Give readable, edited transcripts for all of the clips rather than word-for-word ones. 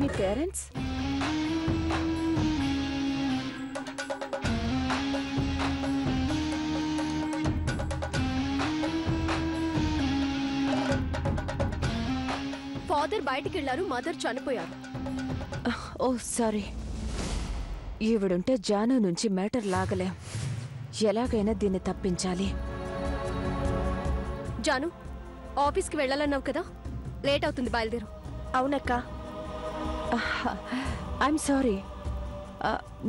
మీ parents? Father బయటికి వెళ్లారు, mother చనిపోయారు. ఓ సారీ. ఈవిడుంటే జాను నుంచి మ్యాటర్ లాగలేం. ఎలాగైనా దీన్ని తప్పించాలి. జాను, ఆఫీస్కి వెళ్ళాలన్నావు కదా, లేట్ అవుతుంది, బయలుదేరు. అవునక్క. I'm sorry.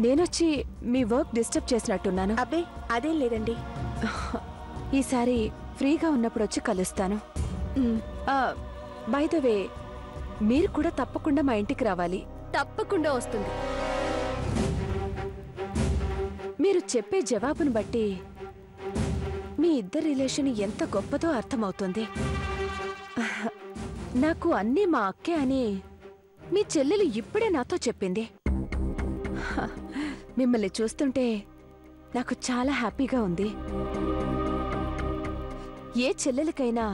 నేనొచ్చి మీ వర్క్ డిస్టర్బ్ చేసినట్టున్నాను. అబ్బే అదేం లేదండి. ఈసారి ఫ్రీగా ఉన్నప్పుడు వచ్చి కలుస్తాను. బై ద వే, మీరు కూడా తప్పకుండా మా ఇంటికి రావాలి. తప్పకుండా వస్తుంది. మీరు చెప్పే జవాబును బట్టి మీ ఇద్దరి రిలేషన్ ఎంత గొప్పదో అర్థమవుతుంది. నాకు అన్నీ మా అక్కే అని మీ చెల్లెలు ఇప్పుడే నాతో చెప్పింది. మిమ్మల్ని చూస్తుంటే నాకు చాలా హ్యాపీగా ఉంది. ఏ చెల్లెలకైనా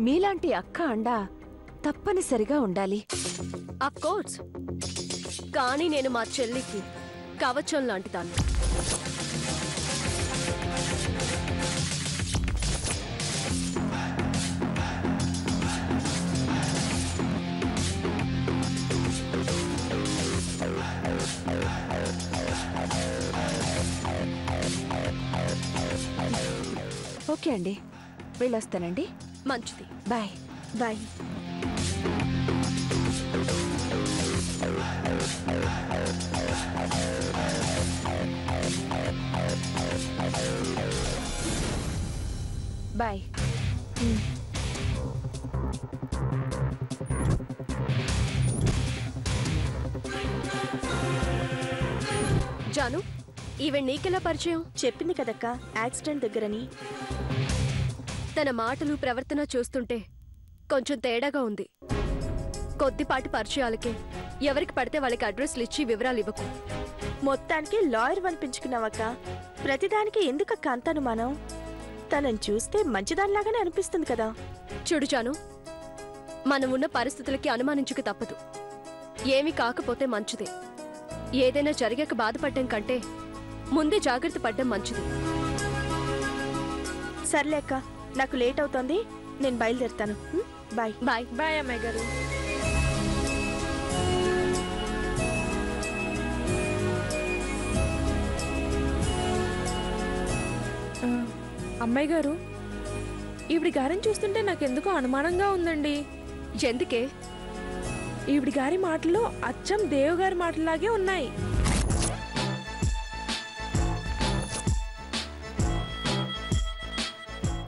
మీలాంటి అక్క అండ తప్పనిసరిగా ఉండాలి. Of course. కానీ నేను మా చెల్లికి కవచం లాంటి దాన్ని. ఓకే అండి, వెళ్ళొస్తానండి. మంచిది. బాయ్. బాయ్. బాయ్. జాను, ఈవెన్ నీకెలా పరిచయం? చెప్పింది కదక్క, యాక్సిడెంట్ దగ్గరని. తన మాటలు ప్రవర్తన చూస్తుంటే కొంచెం తేడాగా ఉంది. కొద్దిపాటి పరిచయాలకే ఎవరికి పడితే వాళ్ళకి అడ్రస్లు ఇచ్చి వివరాలు ఇవ్వకు. మొత్తానికి లాయర్ అనిపించుకున్నావక్క. ప్రతిదానికి ఎందుకక్క అంత అనుమానం? తనని చూస్తే మంచిదానిలాగానే అనిపిస్తుంది కదా. చూడు జాను, మనం ఉన్న పరిస్థితులకి అనుమానించుకు తప్పదు. ఏమీ కాకపోతే మంచిదే. ఏదైనా జరిగాక బాధపడ్డం కంటే ముందే జాగ్రత్త పడ్డం మంచిది. సర్లే అక్క, నాకు లేట్ అవుతోంది, నేను బయలుదేరుతాను. బాయ్. బాయ్. బాయ్ అమ్మాయి గారు. అమ్మాయి గారు, ఈవిడి గారిని చూస్తుంటే నాకెందుకో అనుమానంగా ఉందండి. ఎందుకే? ఈవిడి గారి మాటలు అచ్చం దేవ్ గారి మాటలాగే ఉన్నాయి.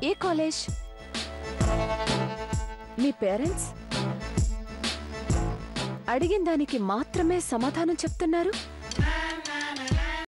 ఏ కాలేజ్? మీ పేరెంట్స్? అడిగిన దానికి మాత్రమే సమాధానం చెప్తున్నారు.